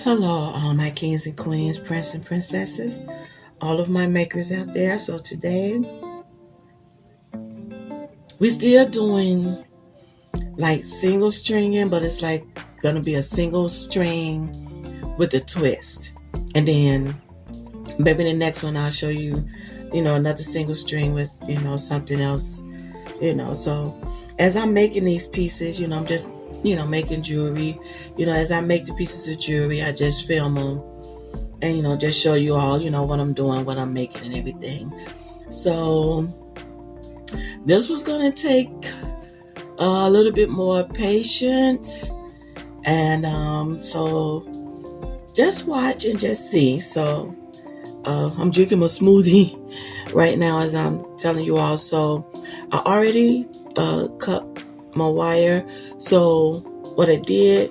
Hello, all my kings and queens, prince and princesses, all of my makers out there. So today we still doing like single stringing, but it's like gonna be a single string with a twist. And then maybe the next one I'll show you, another single string with, something else, So as I'm making these pieces, I'm just, making jewelry. As I make the pieces of jewelry, I just film them and just show you all what I'm doing, what I'm making and everything. So this was gonna take a little bit more patience, and so just watch and just see. So I'm drinking my smoothie right now as I'm telling you all. So I already cut my wire. So what I did,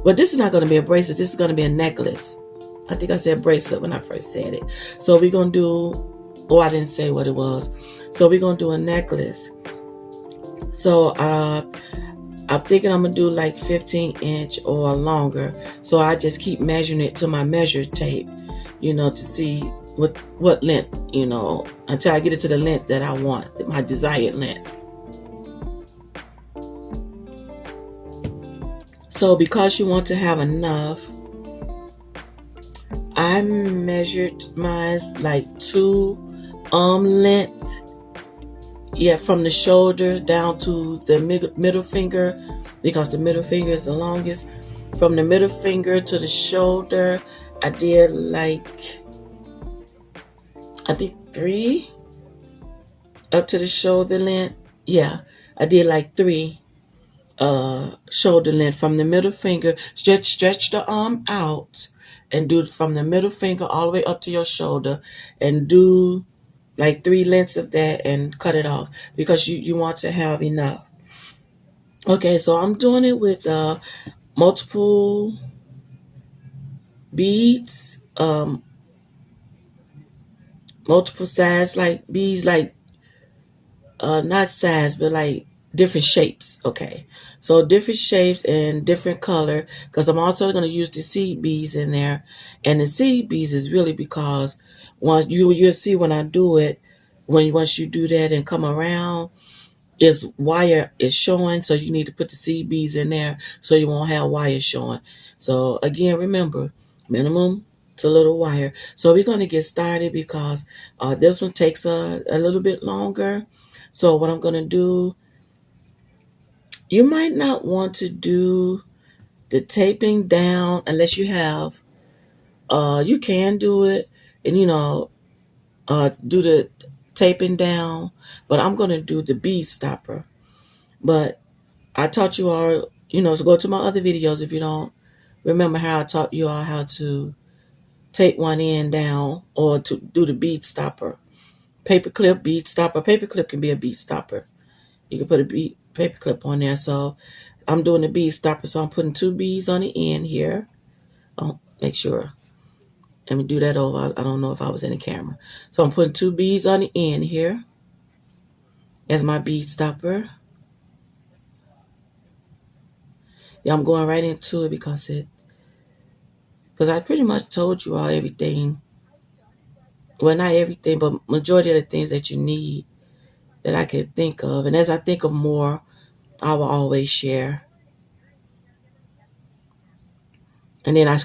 well, this is not going to be a bracelet, this is going to be a necklace. I think I said bracelet when I first said it. So we're going to do, I didn't say what it was. So we're going to do a necklace. So I'm thinking I'm going to do like 15-inch or longer. So I just keep measuring it to my measure tape, to see what length, until I get it to the length that I want, my desired length. So because you want to have enough, I measured mine like 2 arm length. Yeah, from the shoulder down to the middle finger, because the middle finger is the longest. From the middle finger to the shoulder, I did like, I think 3. Up to the shoulder length, yeah, I did like 3 shoulder length. From the middle finger, stretch the arm out and do from the middle finger all the way up to your shoulder, and do like 3 lengths of that and cut it off, because you want to have enough. Okay, so I'm doing it with multiple beads, multiple size like beads, like not size, but like different shapes. Okay, so different shapes and different color, because I'm also going to use the seed beads in there. And the seed beads is really because once you'll see when I do it, once you do that and come around, is wire is showing, so you need to put the seed beads in there so you won't have wire showing. So again, remember, minimum to little wire. So we're going to get started, because this one takes a little bit longer. So what I'm going to do, you might not want to do the taping down unless you have, you can do it and do the taping down, but I'm going to do the bead stopper. But I taught you all, so go to my other videos if you don't remember how I taught you all how to tape one end down or to do the bead stopper. Paperclip, bead stopper. Paperclip can be a bead stopper. You can put a paperclip on there. So I'm doing the bead stopper. So I'm putting 2 beads on the end here. Oh, make sure. Let me do that over. I don't know if I was in the camera. So I'm putting 2 beads on the end here as my bead stopper. Yeah, I'm going right into it because I pretty much told you all everything. Well, not everything, but majority of the things that you need that I could think of. And as I think of more, I will always share. And then I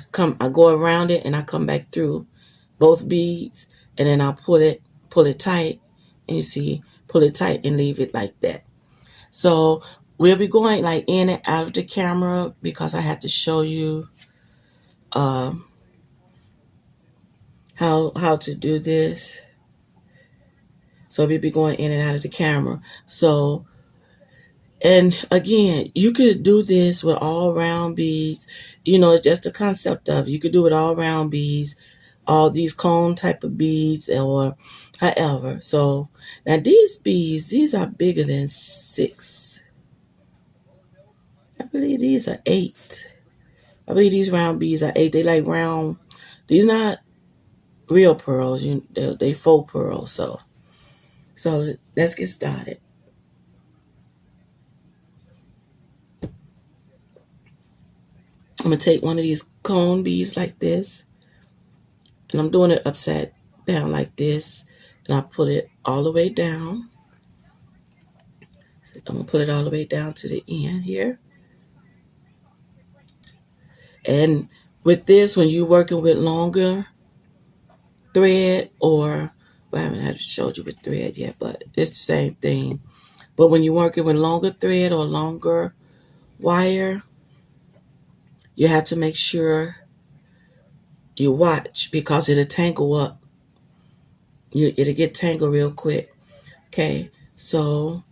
go around it and I come back through both beads, and then I'll pull it tight, and you see, pull it tight and leave it like that. So we'll be going like in and out of the camera because I have to show you how to do this. So we'll be going in and out of the camera. So, and again, you could do this with all round beads. It's just the concept of it. You could do it all round beads, all these cone type of beads, or however. So now these beads, these are bigger than 6. I believe these are 8. I believe these round beads are 8. They like round. These not real pearls. They faux pearls. So let's get started. I'm going to take one of these cone beads like this, and I'm doing it upside down like this, and I put it all the way down. So I'm gonna put it all the way down to the end here. And with this, when you're working with longer thread, or well, I haven't had to show you with thread yet, but it's the same thing. But when you're working with longer thread or longer wire, you have to make sure you watch, because it'll tangle up. It'll get tangled real quick. Okay, so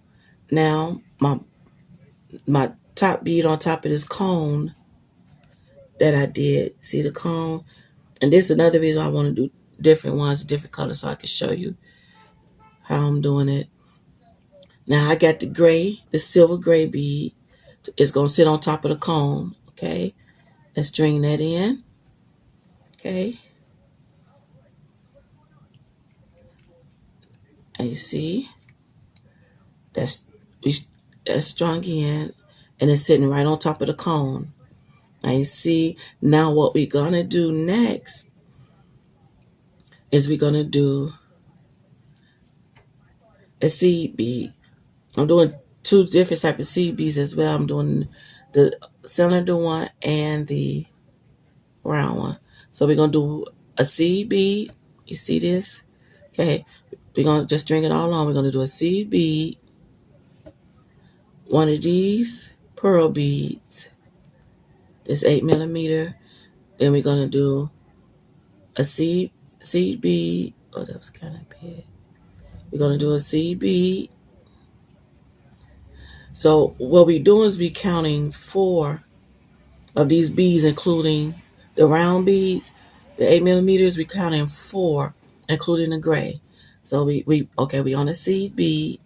now my top bead on top of this cone that I did. See the cone? And this is another reason I want to do different ones, different colors, so I can show you how I'm doing it. Now I got the silver gray bead. It's going to sit on top of the cone. Okay, let's string that in. Okay, and you see that's strung in, and it's sitting right on top of the cone. Now you see, now what we're going to do next is we're going to do a seed bead. I'm doing two different types of seed beads as well. I'm doing the cylinder one and the round one. So we're going to do a seed bead. You see this? Okay. We're going to just string it all on. We're going to do a seed bead, one of these pearl beads, this 8mm. Then we're going to do a seed bead. Oh, that was kind of big. We're going to do a seed bead. So what we're doing is we're counting 4 of these beads, including the round beads, the 8mm. We counting 4, including the gray. So we on a seed bead.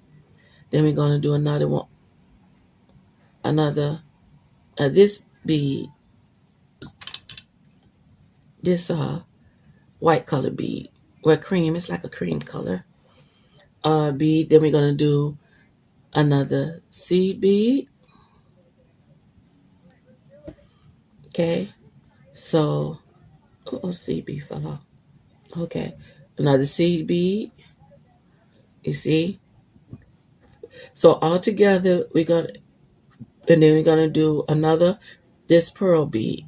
Then we're gonna do another one, this bead, this white color bead, well, cream. It's like a cream color bead. Then we're gonna do another seed bead. Okay, so seed bead fell off. Okay, another seed bead. You see? So all together, and then we're gonna do this pearl bead.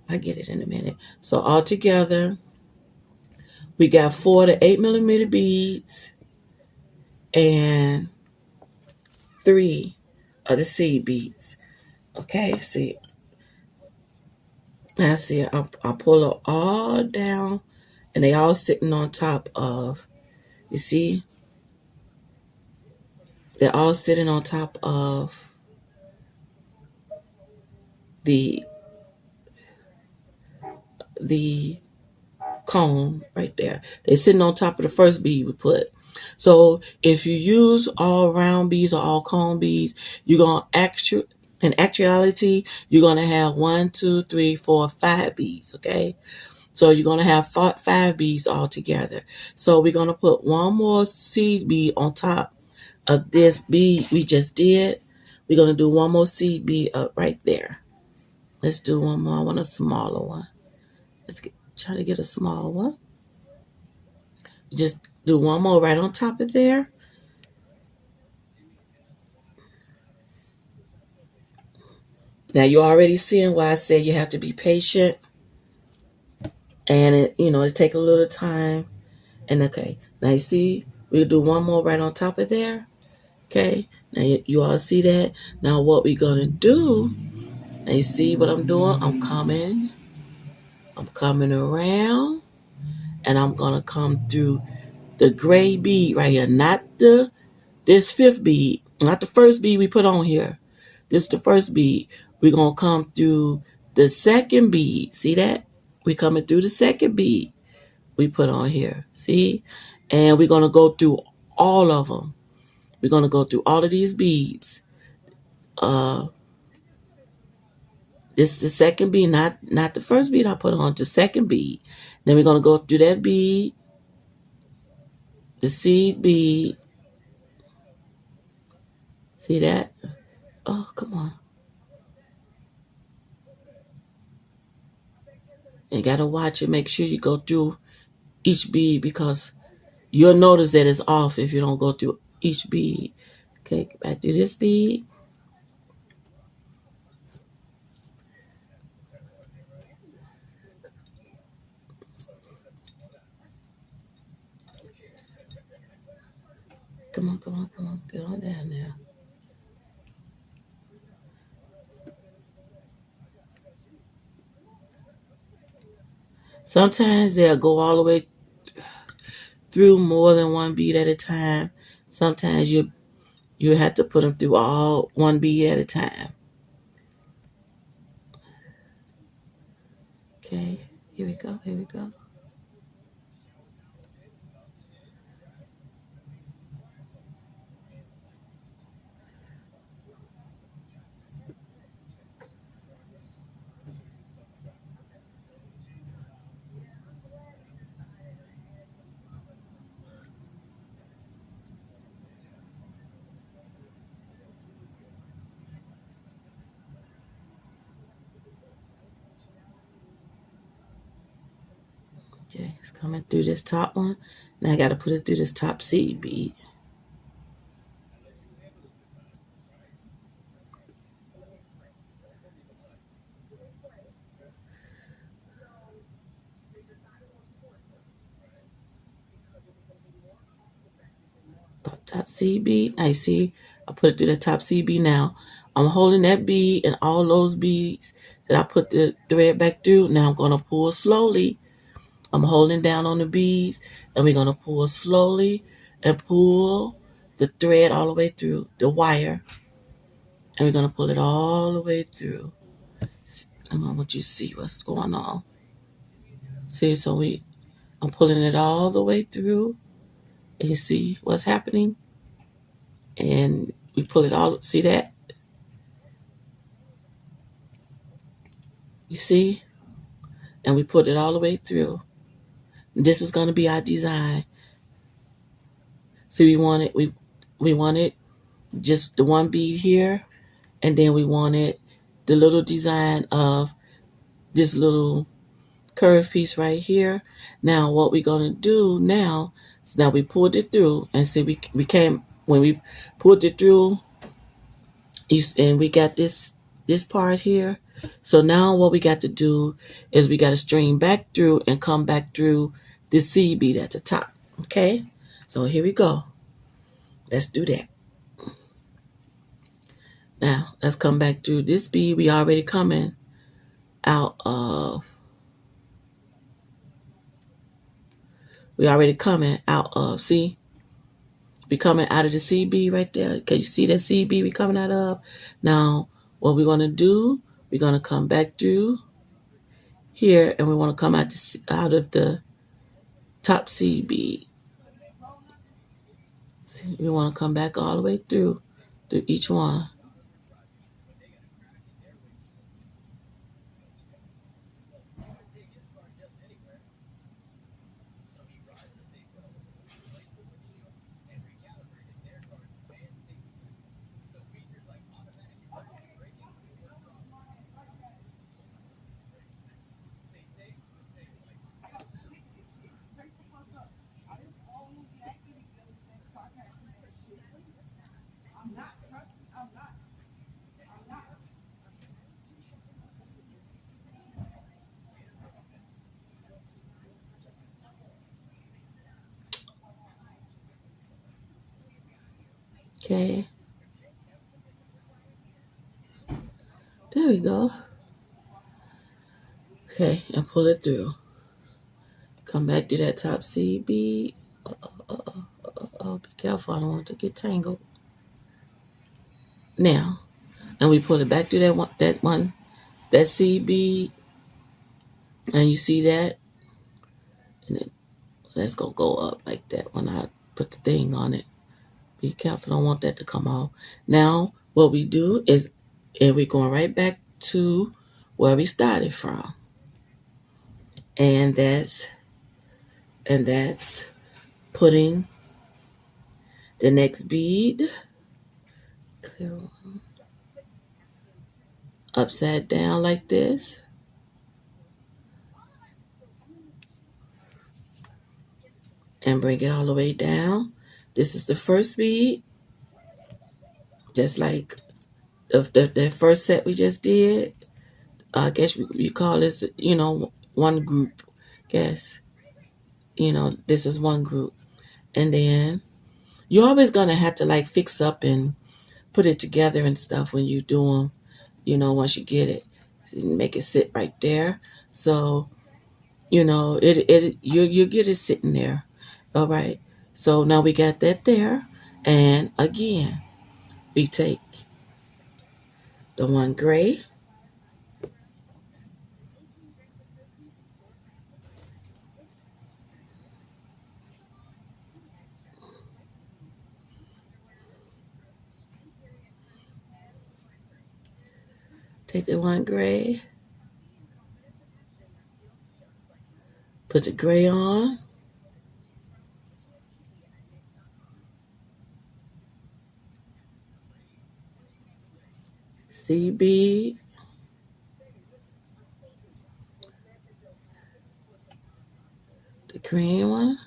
I get it in a minute. So all together, we got 4 to 8mm beads and 3 of the seed beads. Okay, see. Now see, I pull it all down, and they all sitting on top of. You see, they're all sitting on top of the cone right there. They're sitting on top of the first bead we put. So if you use all round beads or all cone beads, you're gonna in actuality, you're gonna have 1, 2, 3, 4, 5 beads. Okay, so you're gonna have 5 beads all together. So we're gonna put one more seed bead on top of this bead we just did. We're gonna do one more seed bead up right there. Let's do one more. I want a smaller one. Try to get a small one. Just do one more right on top of there. Now you're already seeing why I said you have to be patient, and it take a little time. And okay, now you see we'll do one more right on top of there. Okay, now you all see that. Now what we're gonna do? Now you see what I'm doing? I'm coming around, and I'm gonna come through the gray bead right here, not this 5th bead, not the first bead we put on here. This is the first bead. We're going to come through the 2nd bead. See that? We're coming through the 2nd bead we put on here. See? And we're going to go through all of them. We're going to go through all of these beads. This is the 2nd bead, not the first bead I put on, the 2nd bead. Then we're going to go through that bead, the seed bead. See that? Oh, come on. And you gotta watch it. Make sure you go through each bead because you'll notice that it's off if you don't go through each bead. Okay, back to this bead. Come on, come on, come on. Get on down there. Sometimes they'll go all the way through more than one bead at a time. Sometimes you have to put them through all one bead at a time. Okay, here we go, here we go. Okay, it's coming through this top one. Now I got to put it through this top seed bead. Top seed bead. Now you see, I put it through the top seed bead now. I'm holding that bead and all those beads that I put the thread back through. Now I'm going to pull slowly. I'm holding down on the beads and we're going to pull slowly and pull the thread all the way through the wire. And we're going to pull it all the way through. I want you to see what's going on. See, so I'm pulling it all the way through. And you see what's happening? And we pull it all, see that? You see? And we put it all the way through. This is going to be our design. See, we wanted just the one bead here, and then we wanted the little design of this little curved piece right here. Now, what we're going to do now is now we pulled it through, and see we came when we pulled it through, and we got this part here. So now what we got to do is we got to string back through and come back through this seed bead at the top. Okay, so here we go. Let's do that. Now let's come back through this bead. We already coming out of. See, we coming out of the seed bead right there. Can you see that seed bead we coming out of? Now what we're gonna do? We're gonna come back through here, and we want to come out of the top seed bead. See, we want to come back all the way through each one. Okay. There we go. Okay, and pull it through. Come back to that top seed bead. Oh, be careful. I don't want it to get tangled. Now, and we pull it back to that seed bead. And you see that? And then that's going to go up like that when I put the thing on it. Be careful. Don't want that to come off. Now, what we do is, and we're going right back to where we started from. And that's putting the next bead upside down like this. and bring it all the way down. This is the first bead, just like the first set we just did. I guess you call this, one group. Guess, this is one group. And then you're always going to have to like fix up and put it together and stuff when you do them, once you get it. So you make it sit right there. So, you get it sitting there. All right. So now we got that there. And again, we take the one gray, take the one gray, put the gray on, seed bead, the green one,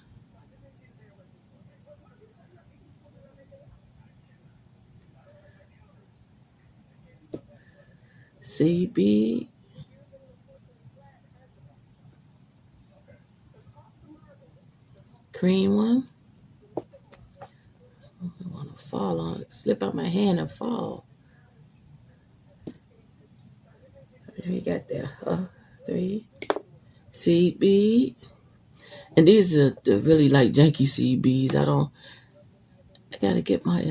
seed bead, green one. I want to fall on it, slip out my hand and fall. We got there, 3 seed bead, and these are the really like janky seed beads. I gotta get my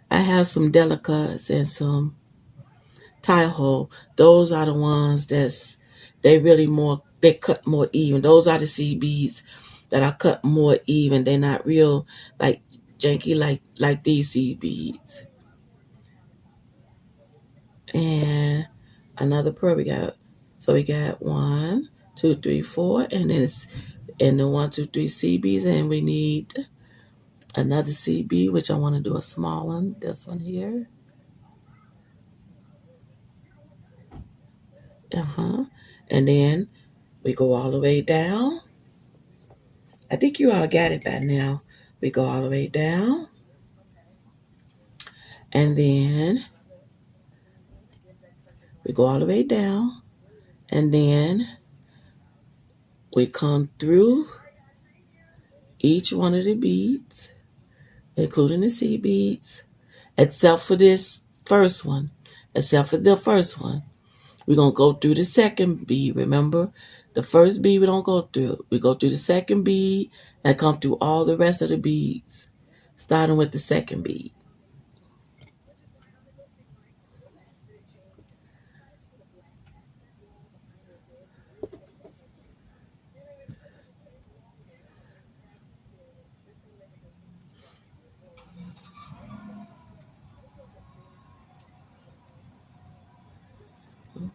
I have some delicates and some tie hole. Those are the ones they cut more even. Those are the seed beads that I cut more even. They're not real like janky like these seed beads. And another pearl we got. So we got 1, 2, 3, 4, and then it's and the 1, 2, 3 CBs, and we need another CB, which I want to do a small one. This one here. And then we go all the way down. I think you all got it by now. We go all the way down, and then we go all the way down, and then we come through each one of the beads, including the C beads, except for this first one. Except for the first one. We're going to go through the second bead. Remember, the first bead we don't go through. We go through the second bead and come through all the rest of the beads, starting with the second bead.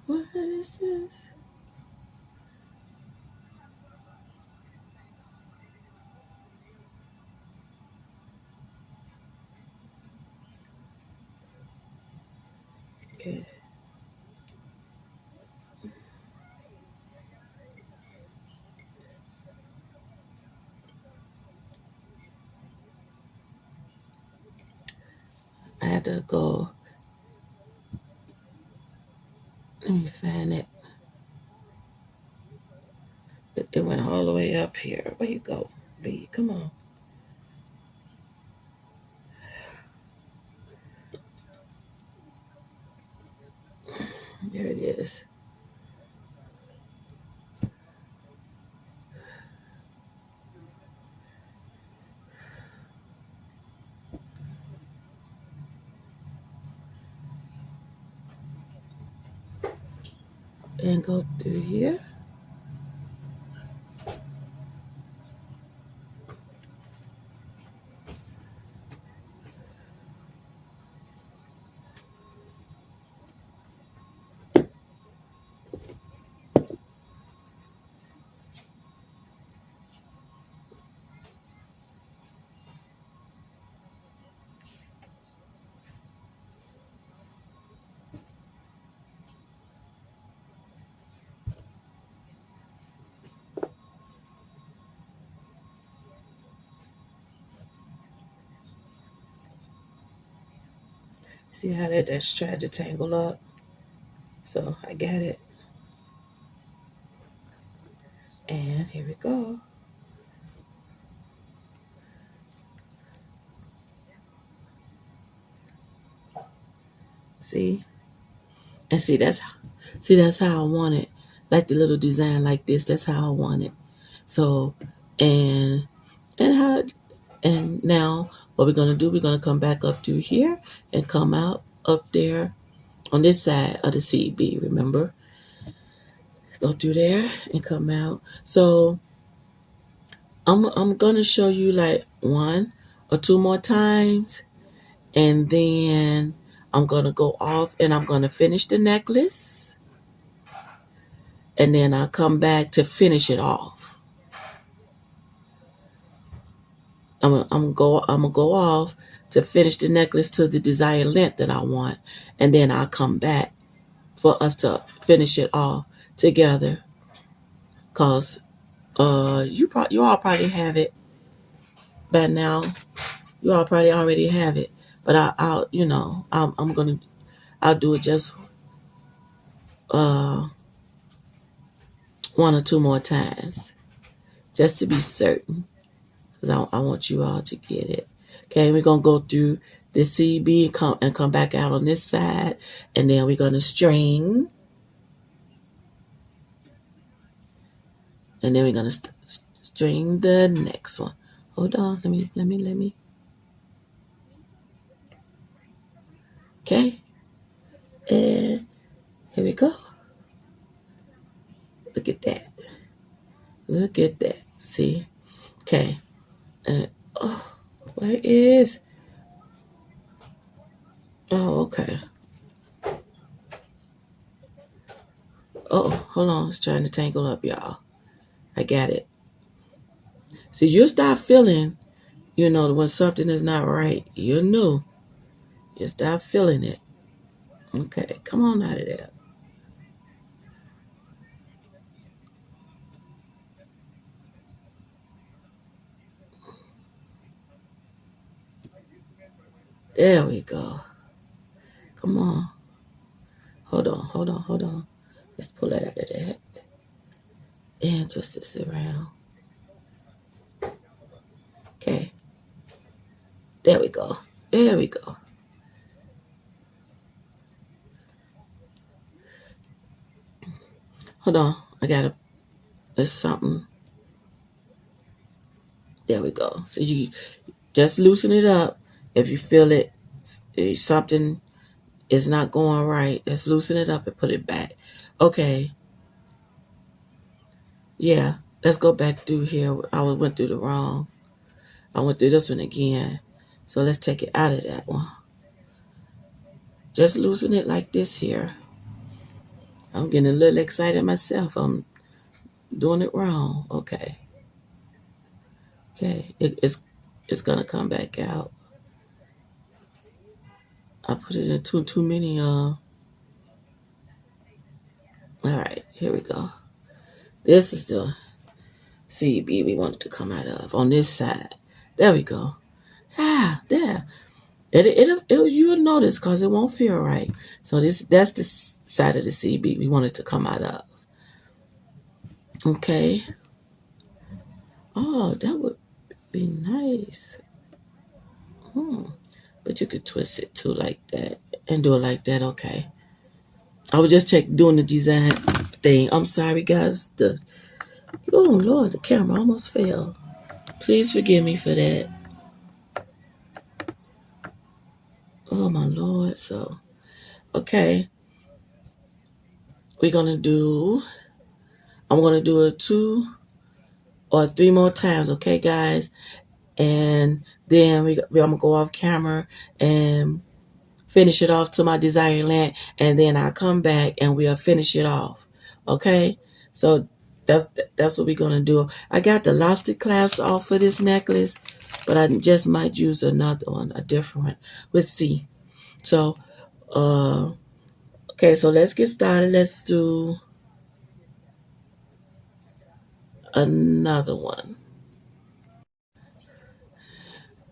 What is this? Okay. I had to go. Let me find it. It went all the way up here. Where you go, B? Come on. There it is. And go through here. See how that's tried to tangle up? So I got it. And here we go. See? And that's how I want it. Like the little design like this, that's how I want it. So and and how and now what we're gonna do, we're gonna come back up through here and come out up there on this side of the seed bead, remember? Go through there and come out. So I'm gonna show you like one or two more times, and then I'm gonna go off and I'm gonna finish the necklace, and then I'll come back to finish it off. I'm gonna go off to finish the necklace to the desired length that I want, and then I'll come back for us to finish it off together. Cause you all probably have it by now. You all probably already have it, but I'll I'm gonna I'll do it just uh one or two more times just to be certain, because I want you all to get it. Okay, we're gonna go through the CB and come back out on this side, and then we're gonna string, and then we're gonna string the next one. Hold on, let me. Okay, and here we go. Look at that. Look at that. See? Okay. Oh, where is? Oh, okay. Oh, hold on. It's trying to tangle up, y'all. I got it. See, you'll start feeling, when something is not right. You know. You start feeling it. Okay, come on out of there. There we go. Come on. Hold on. Let's pull that out of that. And twist this around. Okay. There we go. There we go. Hold on. There's something. There we go. So you just loosen it up. If you feel it, something is not going right, just loosen it up and put it back. Okay. Yeah. Let's go back through here. I went through the wrong. I went through this one again. So let's take it out of that one. Just loosen it like this here. I'm getting a little excited myself. I'm doing it wrong. Okay. Okay. It's gonna come back out. I put it in too many all right, here we go. This is the CB we wanted to come out of on this side. There we go. Ah, there. You'll notice because it won't feel right. So that's the side of the CB we wanted to come out of. Okay. Oh, that would be nice. But you could twist it too like that and do it like that. Okay. I was just doing the design thing. I'm sorry, guys. Oh Lord, the camera almost fell. Please forgive me for that. Oh my Lord. So, okay. I'm gonna do it 2 or 3 more times, okay, guys? And then I'm gonna go off camera and finish it off to my desired length, and then I'll come back and we'll finish it off. Okay? So that's what we're gonna do. I got the lobster clasps off for this necklace, but I just might use another one, a different one. We'll see. So okay, so let's get started. Let's do another one.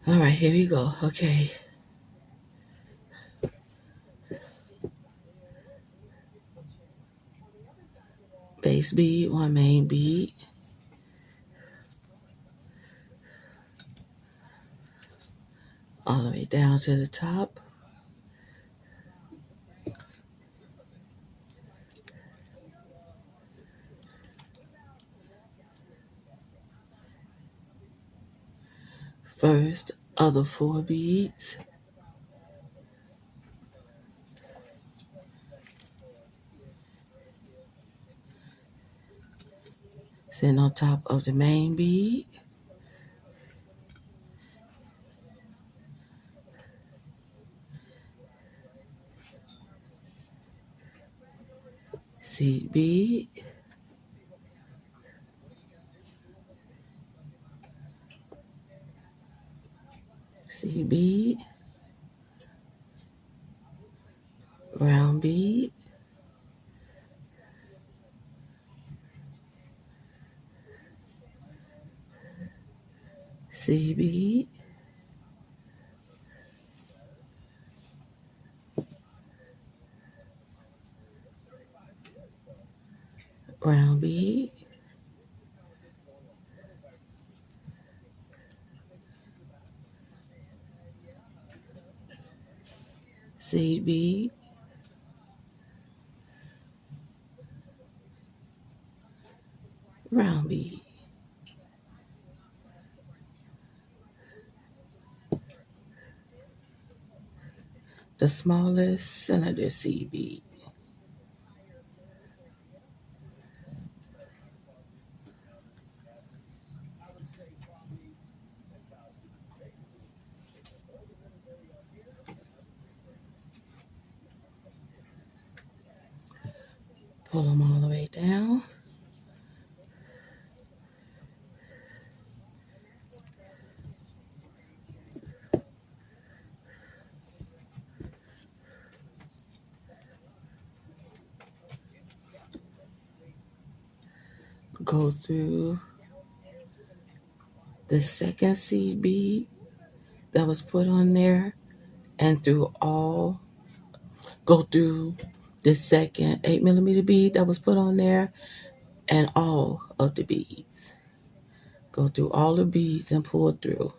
All right, here we go. Okay. base bead, one main bead, all the way down to the top. First of the 4 beads, sitting on top of the main bead, seed bead, seed bead, round bead, seed bead, round bead, seed bead, round bead. The smallest cylinder seed bead. Pull them all the way down. Go through the second seed bead that was put on there and go through the second 8mm bead that was put on there and all of the beads. Go through all the beads and pull through.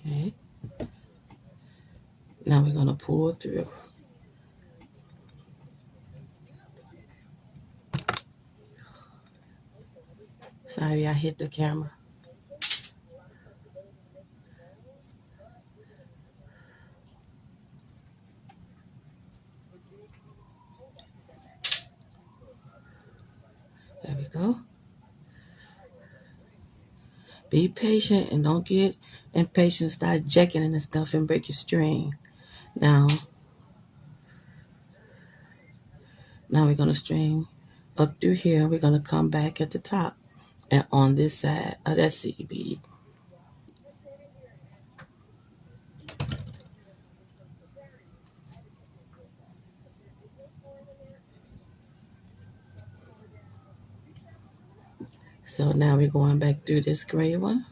Okay. Now we're going to pull through. Sorry, I hit the camera. There we go. Be patient and don't get impatient. Start jacking and stuff and break your string. Now we're going to string up through here. We're going to come back at the top and on this side of that seed bead. So now we're going back through this gray one.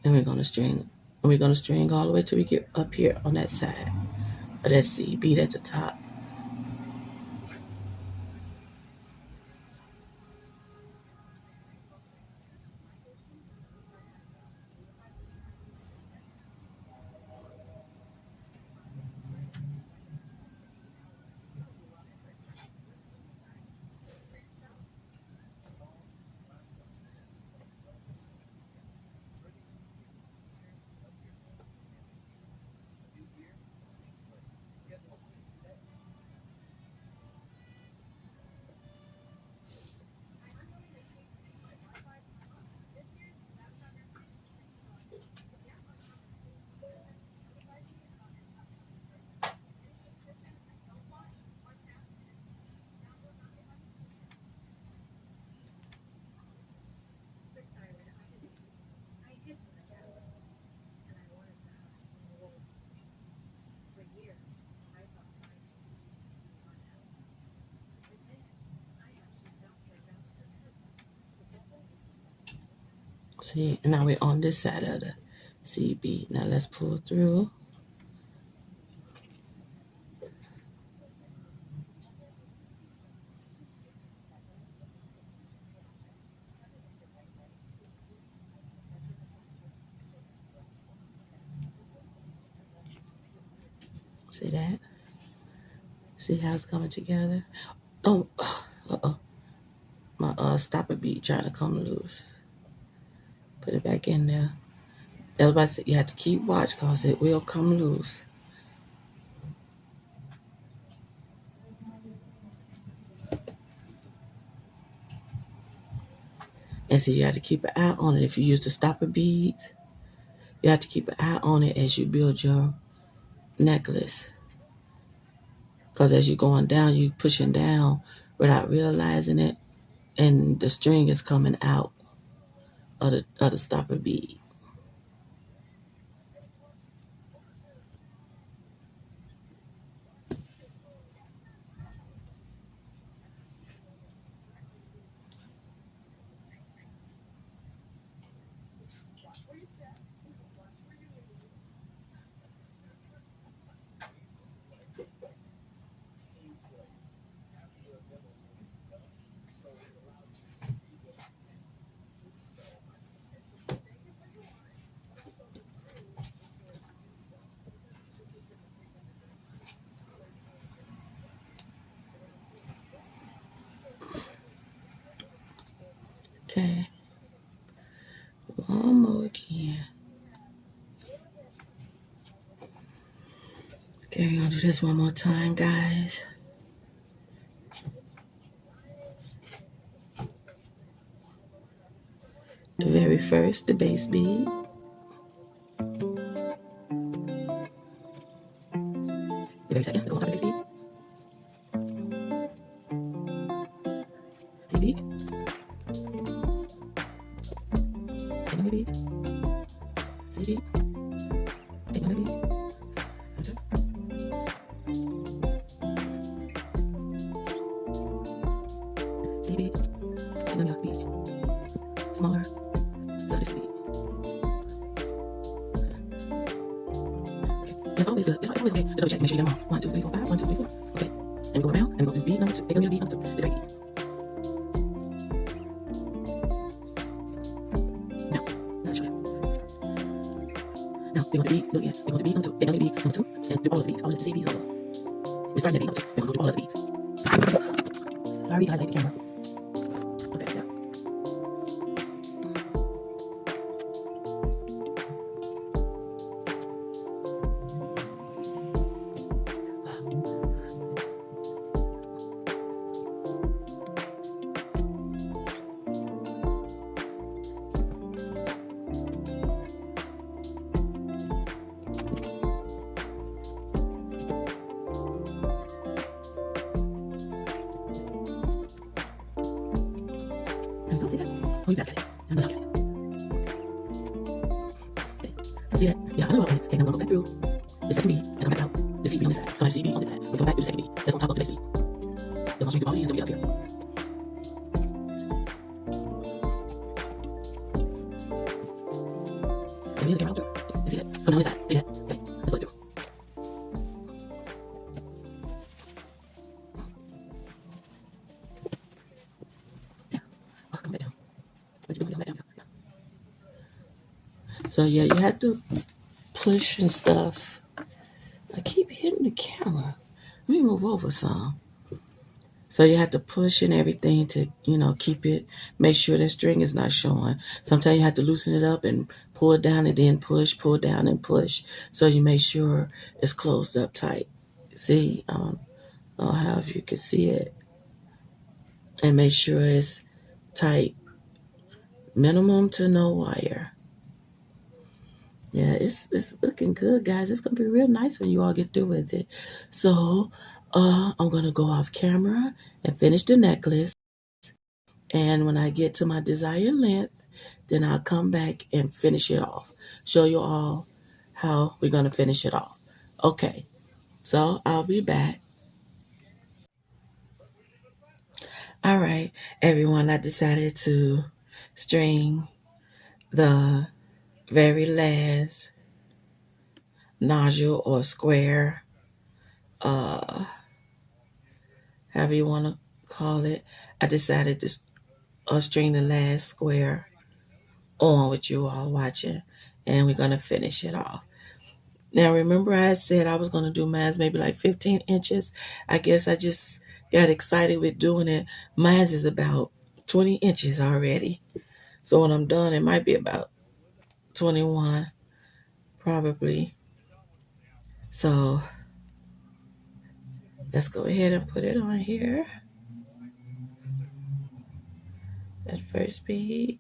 And we're going to string all the way till we get up here on that side of that seed bead at the top. See, now we're on this side of the seed bead. Now let's pull through. See that? See how it's coming together? Oh, uh-oh. My stopper bead trying to come loose. Put it back in there. That was about to say, you have to keep watch because it will come loose. And so you have to keep an eye on it. If you use the stopper beads, you have to keep an eye on it as you build your necklace. Because as you're going down, you're pushing down without realizing it, and the string is coming out of the stopper bead. Okay. One more again. Okay, we're going to do this one more time, guys. The very first, the base bead. The very second, the on top of the base bead. See bead. Another bead. See bead. Another bead. Answer. See bead. Another bead. Smaller. So this bead. It's always good. It's always okay to double check. Make sure you get them all. 1, 2, 3, 4, 5. 1, 2, 3, 4. Okay. And we go around and we go to bead number 2. They're going to bead number 2. The right bead. Now, let's show you. Now, we're going to bead. Look again. We're going to bead number 2. They're going to bead number 2. And do all of the beads. All just the same beads over. We're starting at bead number 2. We're going to do all of the beads. Sorry, guys, I hate the camera. Okay, yeah. See that? Oh, you guys got it. I'm not got it. Okay. So see that? Yeah, I know about it. Okay, now I'm going to go back through the second bead and come back out. The seed bead on this side. Come out the seed bead on this side. We'll come back to the second bead. That's on top of the base bead. Then I'll show you all these until we get up here. There it is, camera out through. You see that? Come down this side. See that? Okay, let's go through. Yeah. Oh, come back down. What you doing? Come back down. Yeah. So yeah, you have to push and stuff. I keep hitting the camera. Let me move over some. So you have to push and everything to, keep it, make sure that string is not showing. Sometimes you have to loosen it up and pull it down and then push, pull down and push. So you make sure it's closed up tight. See, I don't know how if you can see it. And make sure it's tight. Minimum to no wire. Yeah, it's looking good, guys. It's going to be real nice when you all get through with it. So I'm going to go off camera and finish the necklace. And when I get to my desired length, then I'll come back and finish it off. Show you all how we're going to finish it off. Okay, so I'll be back. All right, everyone, I decided to string the very last nodule or square, uh, however you want to call it. I decided to string the last square on with you all watching, and we're going to finish it off. Now, remember I said I was going to do mine's maybe like 15 inches. I guess I just got excited with doing it. Mine's is about 20 inches already. So when I'm done, it might be about 21, probably. So let's go ahead and put it on here. That first bead.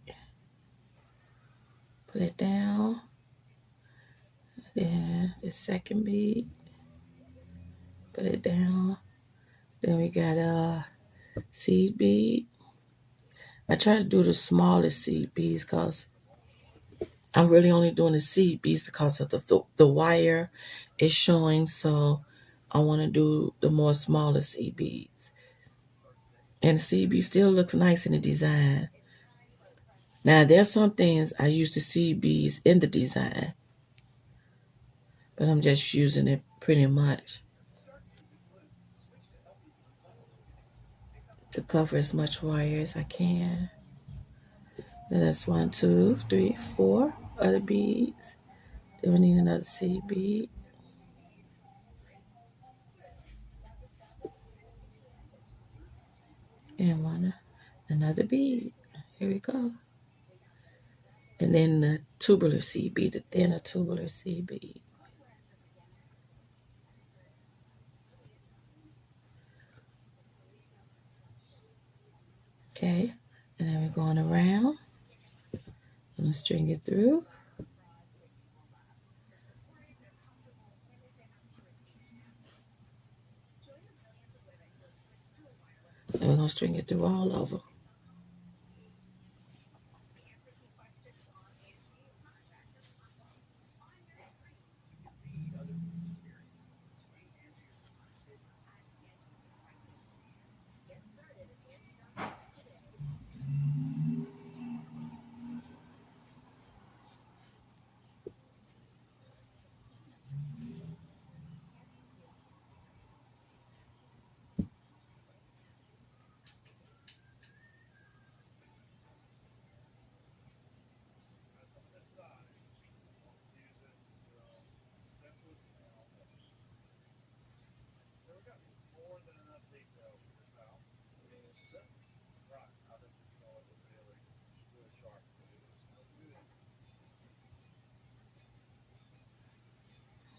Put it down. Then the second bead. Put it down. Then we got a seed bead. I try to do the smallest seed beads because I'm really only doing the seed beads because of the wire is showing. So I want to do the more smaller seed beads. And the seed bead still looks nice in the design. Now there's some things I use the seed beads in the design, but I'm just using it pretty much to cover as much wire as I can. Then that's 1, 2, 3, 4 other beads. Then we need another seed bead. And another bead. Here we go. And then the tubular seed bead, the thinner tubular seed bead. Okay, and then we're going around. I'm going to string it through. And we're going to string it through all of them.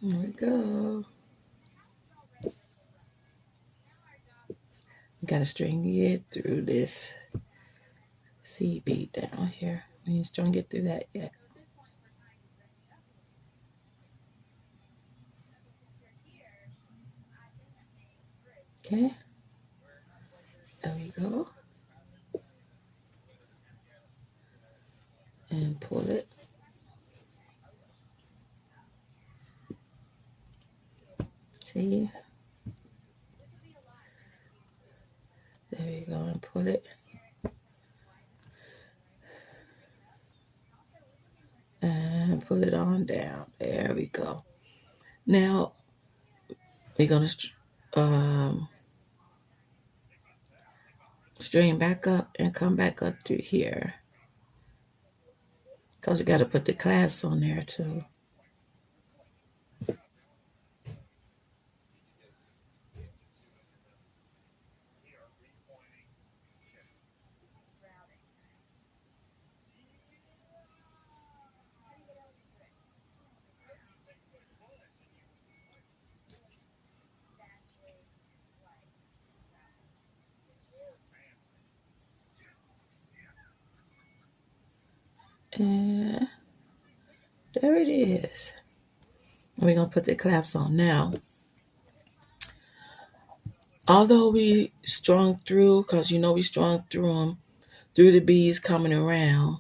There we go. Got to string it through this seed bead down here. We ain't strung it through that yet. Okay. There we go. And pull it. See? There we go, and pull it. And pull it on down. There we go. Now, we're going to string back up and come back up through here. Because we got to put the clasp on there too. And there it is. We're going to put the clasp on. Now, although we strung through, because you know we strung through them, through the beads coming around.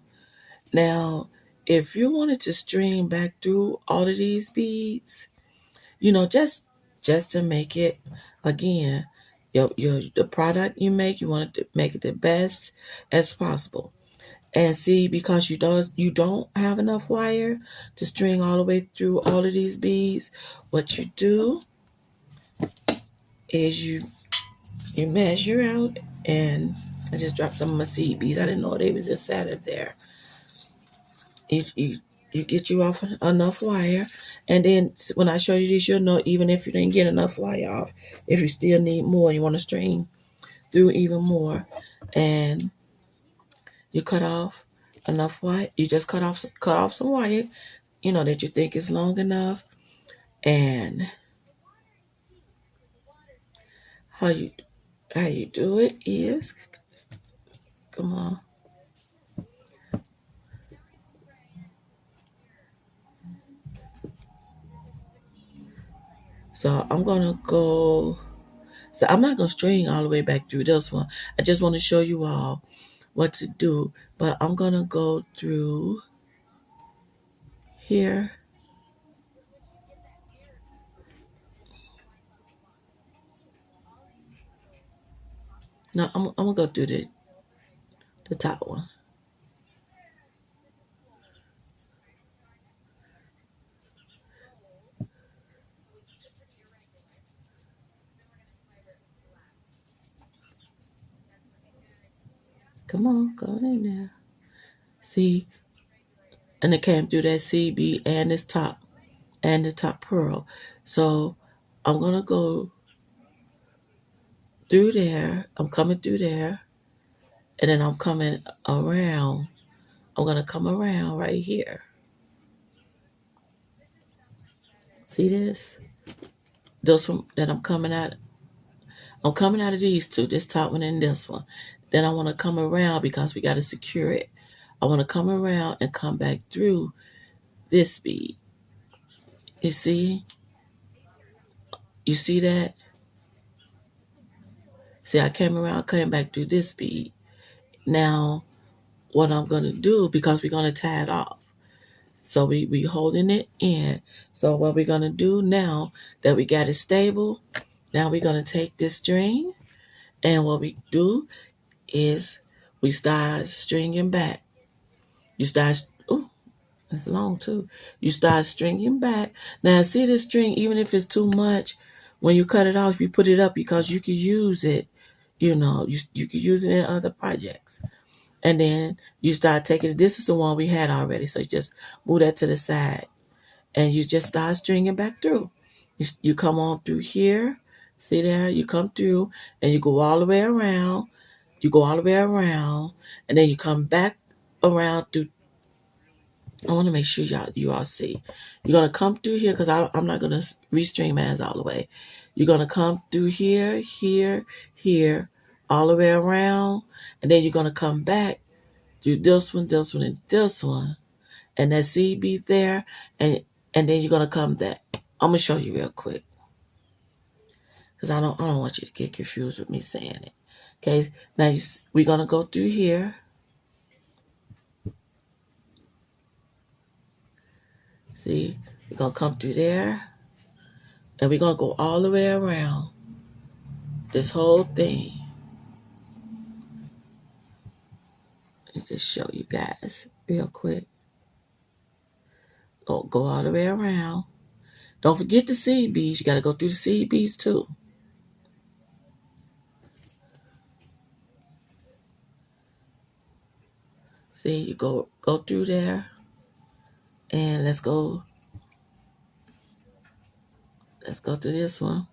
Now, if you wanted to string back through all of these beads, you know, just to make it, again, the product you make, you want to make it the best as possible. And see, because you don't have enough wire to string all the way through all of these beads, what you do is you measure out, and I just dropped some of my seed beads. I didn't know they was inside of there. You get you off enough wire, and then when I show you this, you'll know even if you didn't get enough wire off, if you still need more, you want to string through even more, and you cut off enough wire. You just cut off some wire, that you think is long enough, and how you do it is, come on. So I'm gonna go. So I'm not gonna string all the way back through this one. I just want to show you all what to do. But I'm gonna go through here. No, I'm gonna go through the top one. Come on, go in there. See, and it came through that CB and this top and the top pearl. So I'm gonna go through there. I'm coming through there, and then I'm coming around. I'm gonna come around right here. See this? This one that I'm coming out. I'm coming out of these two, this top one and this one. Then I want to come around because we got to secure it. I want to come around and come back through this bead. You see? You see that? See, I came back through this bead. Now, what I'm going to do, because we're going to tie it off. So we holding it in. So what we're going to do now that we got it stable, now we're going to take this string, and what we do is we start stringing back. You start, oh, it's long too. You start stringing back. Now see this string, even if it's too much, when you cut it off, you put it up because you could use it, you could use it in other projects. And then you start taking, this is the one we had already. So you just move that to the side and you just start stringing back through. You come on through here. See there? You come through and you go all the way around. You go all the way around and then you come back around through. I want to make sure you all see. You're going to come through here because I'm not going to restring mine all the way. You're going to come through here, here, here, all the way around. And then you're going to come back through this one, and this one. And that seed bead there. And then you're going to come that. I'm going to show you real quick. Because I don't want you to get confused with me saying it. Okay, now we're going to go through here. See, we're going to come through there. And we're going to go all the way around this whole thing. Let me just show you guys real quick. Go all the way around. Don't forget the seed beads. You got to go through the seed beads too. See, you go through there. And let's go to this one.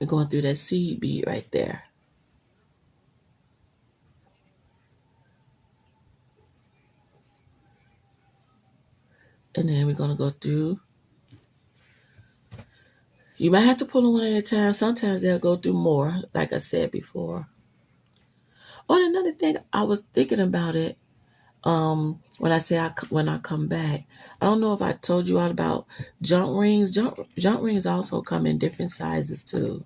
We're going through that seed bead right there. And then we're going to go through. You might have to pull them one at a time. Sometimes they'll go through more, like I said before. Oh, and another thing, I was thinking about it when I say when I come back. I don't know if I told you all about jump rings. Jump rings also come in different sizes too.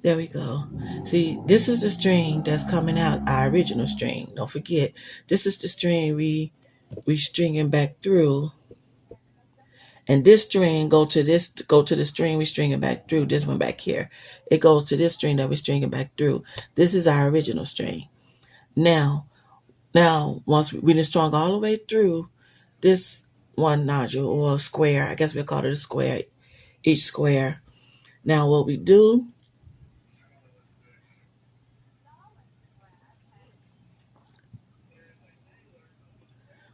There we go. See, this is the string that's coming out, our original string. Don't forget, this is the string we stringing back through. And this string go to the string we stringing back through. This one back here. It goes to this string that we're stringing back through. This is our original string. Now, once we done strung all the way through this one nodule or square, I guess we'll call it a square, each square. Now what we do,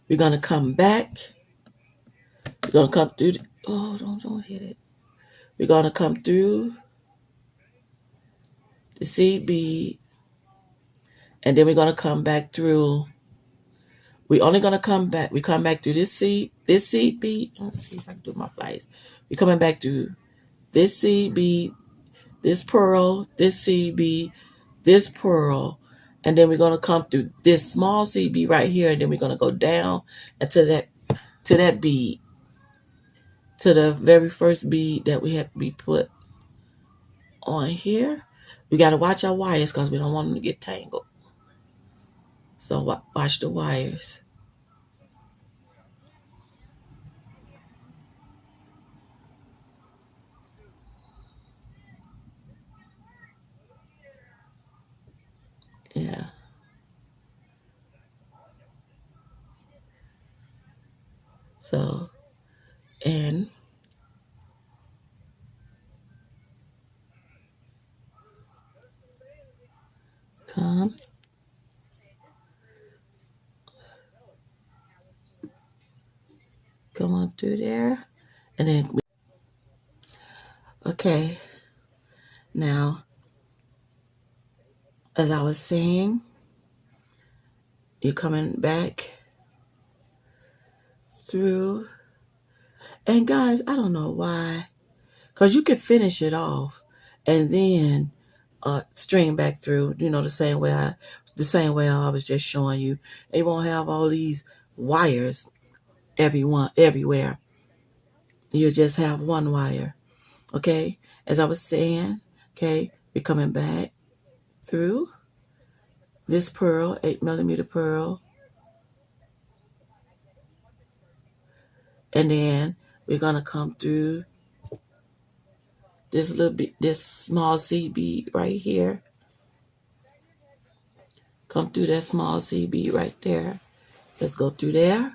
we're gonna come back. We're gonna come through. Don't hit it. We're gonna come through the seed bead, and then we're gonna come back through. We're only gonna come back. We come back through this seed bead. Let's see if I can do my flies. We're coming back through this seed bead, this pearl, this seed bead, this pearl, and then we're gonna come through this small seed bead right here, and then we're gonna go down into that bead, to the very first bead that we put on here. We got to watch our wires because we don't want them to get tangled. So watch the wires. Yeah. So, and come on through there, and then okay. Now, as I was saying, you're coming back through, and guys, I don't know why, because you could finish it off, and then string back through. The same way I was just showing you. They won't have all these wires everywhere. You just have one wire. Okay, as I was saying, okay, we're coming back through this pearl, 8mm pearl, and then we're gonna come through this small seed bead right here. Come through that small seed bead right there. Let's go through there.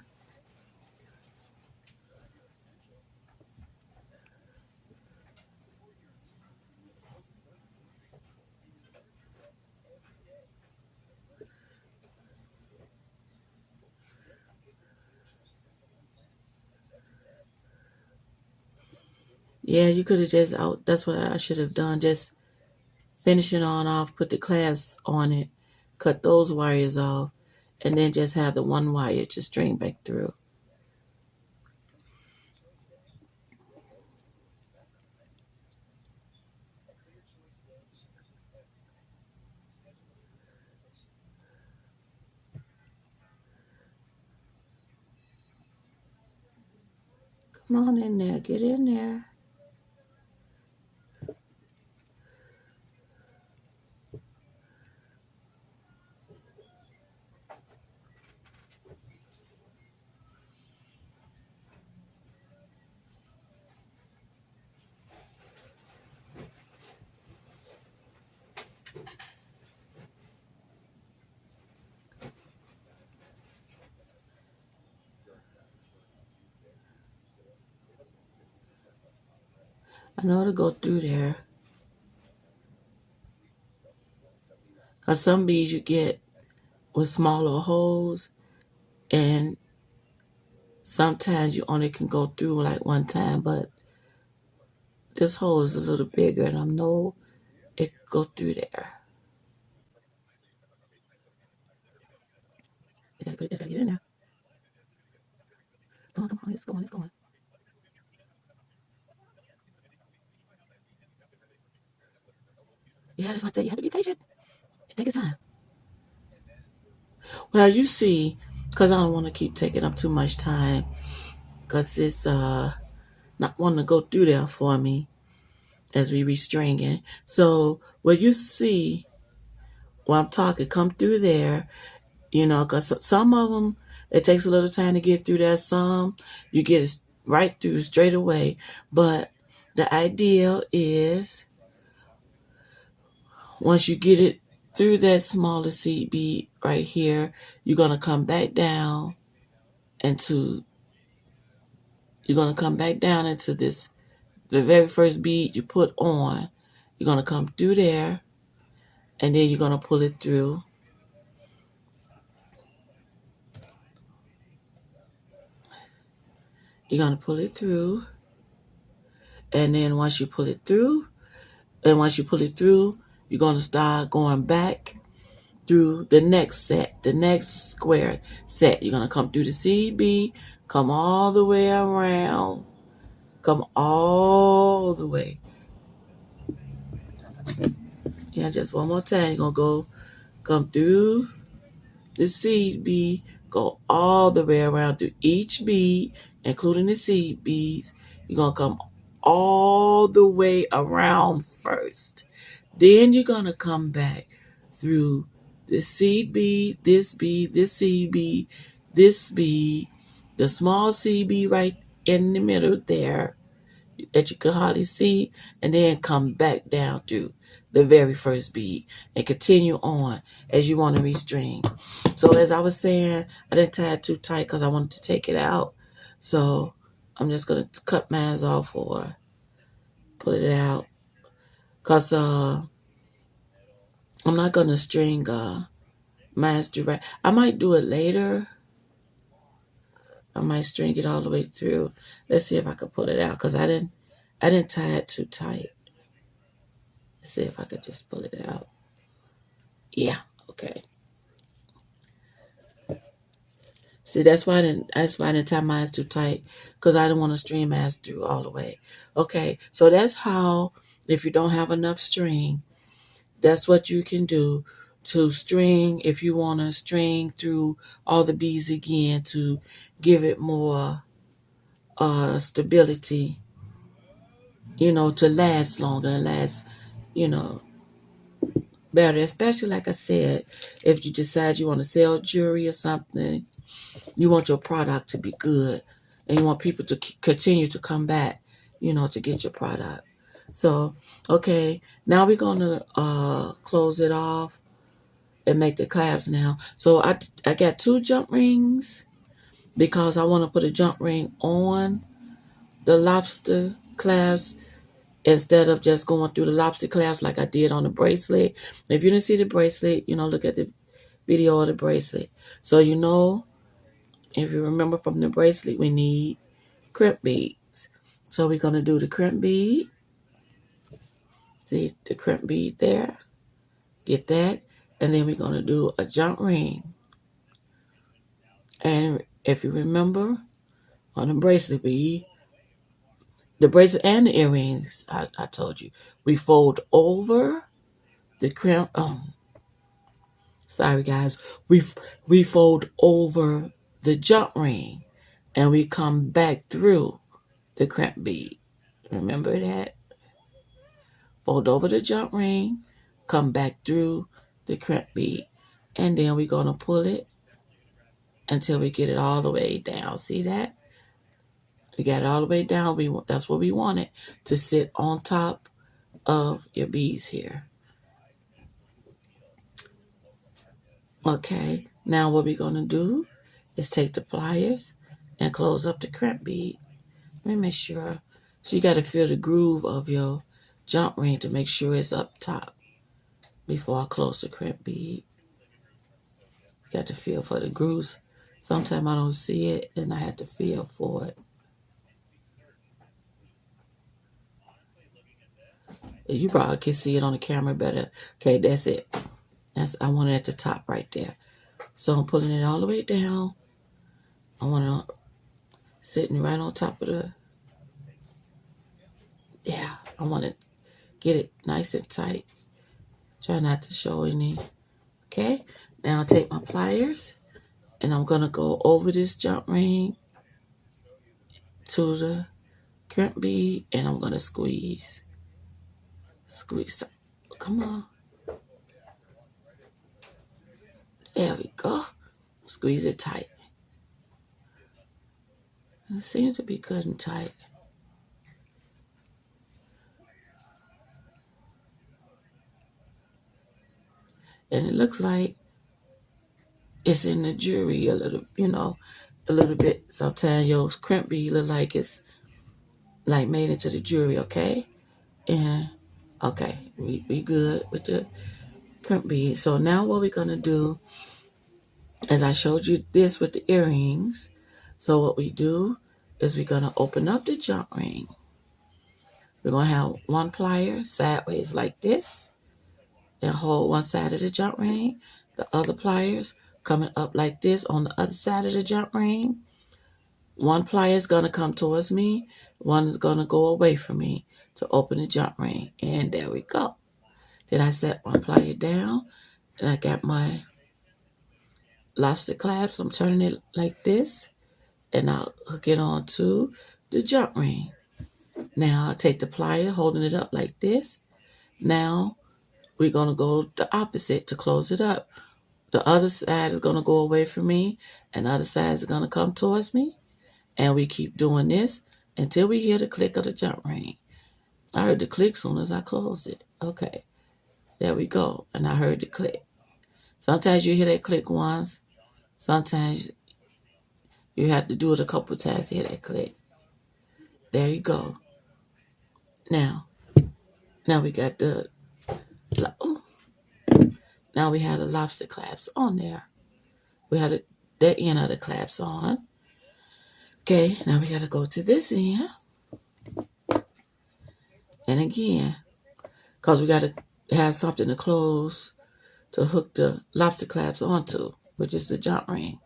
Yeah, you could have just out. That's what I should have done. Just finishing on off, put the clasp on it, cut those wires off, and then just have the one wire to string back through. Come on in there, get in there. I know to go through there. Because some beads you get with smaller holes, and sometimes you only can go through like one time, but this hole is a little bigger, and I know it go through there. Just gotta get in there. Come on, it's going. Yeah, that's why I tell you have to be patient and take your time. Well, you see, because I don't want to keep taking up too much time, because it's not wanting to go through there for me. as we restringing. So what you see while I'm talking, come through there, because some of them, it takes a little time to get through that. Some, you get it right through straight away. But the idea is once you get it through that smaller seed bead right here, you're going to come back down into, this, the very first bead you put on. You're going to come through there, and then you're going to pull it through. You're going to pull it through, and then once you pull it through, you're going to start going back through the next set, the next square set. You're going to come through the seed bead, come all the way around, come all the way. Yeah, just one more time. You're going to come through the seed bead, go all the way around through each bead, including the seed beads. You're going to come all the way around first. Then you're going to come back through the seed bead, this seed bead, this bead, the small seed bead right in the middle there that you could hardly see, and then come back down through the very first bead and continue on as you want to restring. So as I was saying, I didn't tie it too tight because I wanted to take it out. So I'm just going to cut mine off or pull it out because I'm not going to string mine through right. I might do it later. I might string it all the way through. Let's see if I can pull it out because I didn't tie it too tight. Let's see if I could just pull it out. Yeah, okay. See, that's why I didn't tie mine too tight, because I didn't want to string mine through all the way. Okay, so that's how, if you don't have enough string, that's what you can do to string, if you want to string through all the beads again to give it more stability, to last longer and last, better. Especially, like I said, if you decide you want to sell jewelry or something, you want your product to be good, and you want people to continue to come back, to get your product. So, okay, now we're going to close it off and make the clasps now. So I got 2 jump rings because I want to put a jump ring on the lobster clasp instead of just going through the lobster clasp like I did on the bracelet. If you didn't see the bracelet, look at the video of the bracelet. So if you remember from the bracelet, we need crimp beads. So we're going to do the crimp bead. See the crimp bead there? Get that. And then we're going to do a jump ring. And if you remember, on the bracelet, the bracelet and the earrings, I told you, we fold over the crimp. Sorry, guys. We fold over the jump ring, and we come back through the crimp bead. Remember that? Fold over the jump ring, come back through the crimp bead, and then we're going to pull it until we get it all the way down. See that? We got it all the way down. That's what we want it to sit on top of your beads here. Okay, now what we're going to do is take the pliers and close up the crimp bead. Let me make sure. So you got to feel the groove of your jump ring to make sure it's up top before I close the crimp bead. You got to feel for the grooves. Sometimes I don't see it, and I have to feel for it. You probably can see it on the camera better. Okay, that's it. I want it at the top right there. So I'm pulling it all the way down. I want it sitting right on top of I want to get it nice and tight. Try not to show any. Okay, now I'll take my pliers, and I'm going to go over this jump ring to the crimp bead, and I'm going to squeeze. Squeeze. Come on. There we go. Squeeze it tight. It seems to be good and tight. And it looks like it's in the jewelry a little, a little bit. Sometimes your crimp bead look like it's like made into the jewelry, okay? And okay, we good with the crimp bead. So now what we're gonna do is I showed you this with the earrings. So what we do is we're gonna open up the jump ring. We're gonna have one plier sideways like this and hold one side of the jump ring. The other pliers coming up like this on the other side of the jump ring. One plier is going to come towards me. One is going to go away from me to open the jump ring. And there we go. Then I set one plier down. And I got my lobster clasp. I'm turning it like this. And I'll hook it on to the jump ring. Now I'll take the plier, holding it up like this. Now we're going to go the opposite to close it up. The other side is going to go away from me. And the other side is going to come towards me. And we keep doing this until we hear the click of the jump ring. I heard the click as soon as I closed it. Okay, there we go. And I heard the click. Sometimes you hear that click once. Sometimes you have to do it a couple of times to hear that click. There you go. Now we got now we have the lobster clasps on there. We had the end of the clasps on. Okay, now we got to go to this end. And again, because we got to have something to close to hook the lobster clasps onto, which is the jump ring.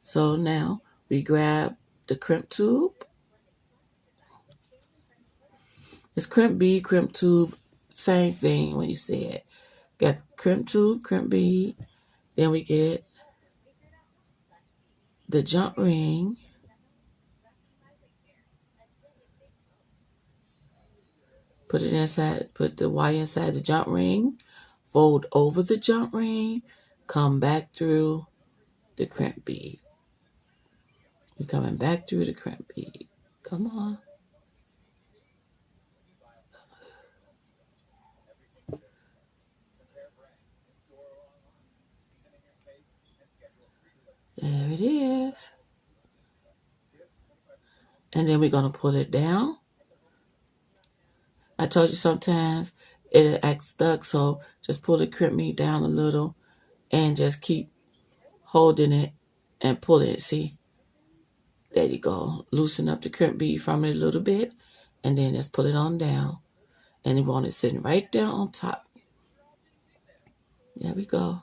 So now we grab the crimp tube. It's crimp bead, crimp tube, same thing when you say it. Got crimp tube, crimp bead. Then we get the jump ring. Put it inside, put the wire inside the jump ring. Fold over the jump ring. Come back through the crimp bead. You're coming back through the crimp bead. Come on. There it is. And then we're going to pull it down. I told you sometimes it'll act stuck, so just pull the crimp bead down a little and just keep holding it and pull it. See? There you go. Loosen up the crimp bead from it a little bit, and then just pull it on down. And you want it sitting right there on top. There we go.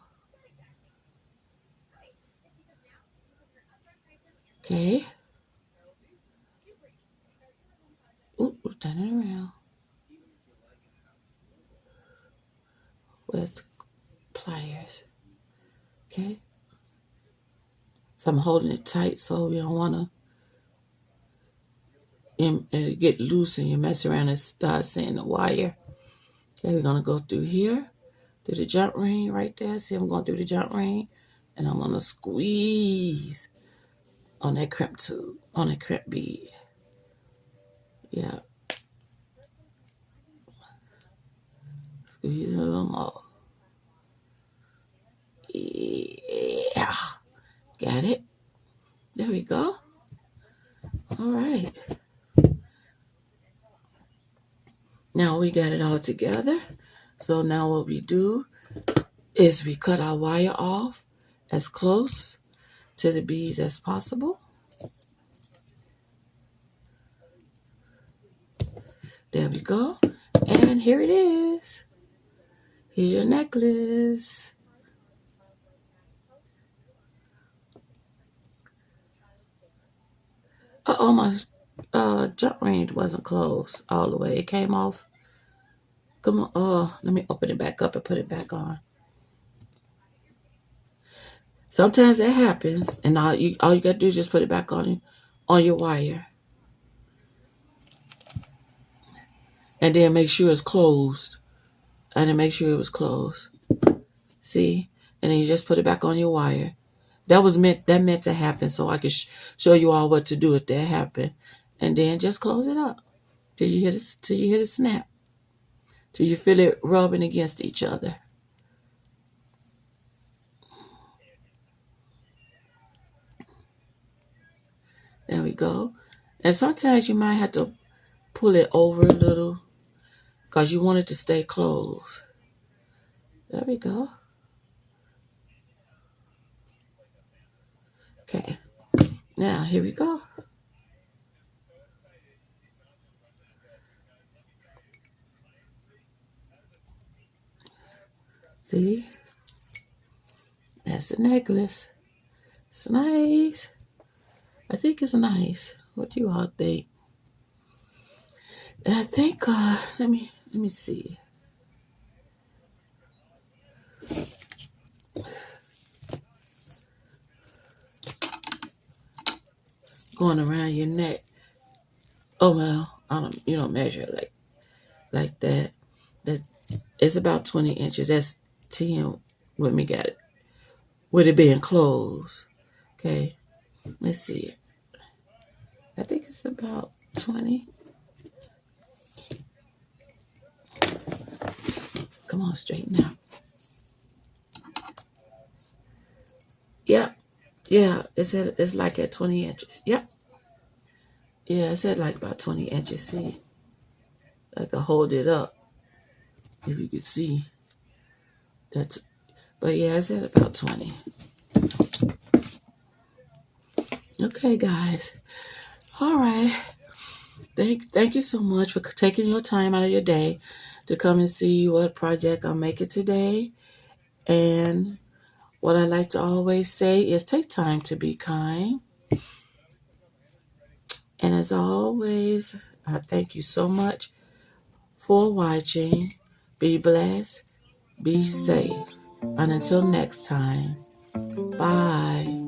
Okay. Ooh, we're turning around. Where's the pliers? Okay. So I'm holding it tight so you don't want to get loose and you mess around and start seeing the wire. Okay, we're going to go through here, through the jump ring right there. See, I'm going through the jump ring, and I'm going to squeeze on that crimp tube, on that crimp bead. Yeah. Squeeze a little more. Yeah. Got it? There we go. All right. Now we got it all together. So now what we do is we cut our wire off as close to the beads as possible. There we go. And here it is. Here's your necklace. Uh-oh, my jump ring wasn't closed all the way. It came off. Come on. Oh, let me open it back up and put it back on. Sometimes that happens, and all you gotta do is just put it back on your wire. and then make sure it's closed. I didn't make sure it was closed. See? And then you just put it back on your wire. That meant to happen so I could show you all what to do if that happened. And then just close it up till you hear the snap. Till you feel it rubbing against each other. There we go. And sometimes you might have to pull it over a little because you want it to stay closed. There we go. Okay. Now, here we go. See? That's the necklace. It's nice. I think it's nice. What do you all think? And I think, let me see. Going around your neck. Oh well, you don't measure it like that. It's about 20 inches. That's 10 when we got it. With it being closed. Okay. Let's see. I think it's about 20. Come on, straighten out. Yep. Yeah, it's like at 20 inches. Yep. Yeah, it said like about 20 inches. See? I could hold it up. If you could see. But yeah, it said about 20. Okay, guys. All right. Thank you so much for taking your time out of your day to come and see what project I'm making today. And what I like to always say is take time to be kind. And as always, I thank you so much for watching. Be blessed. Be safe. And until next time, bye.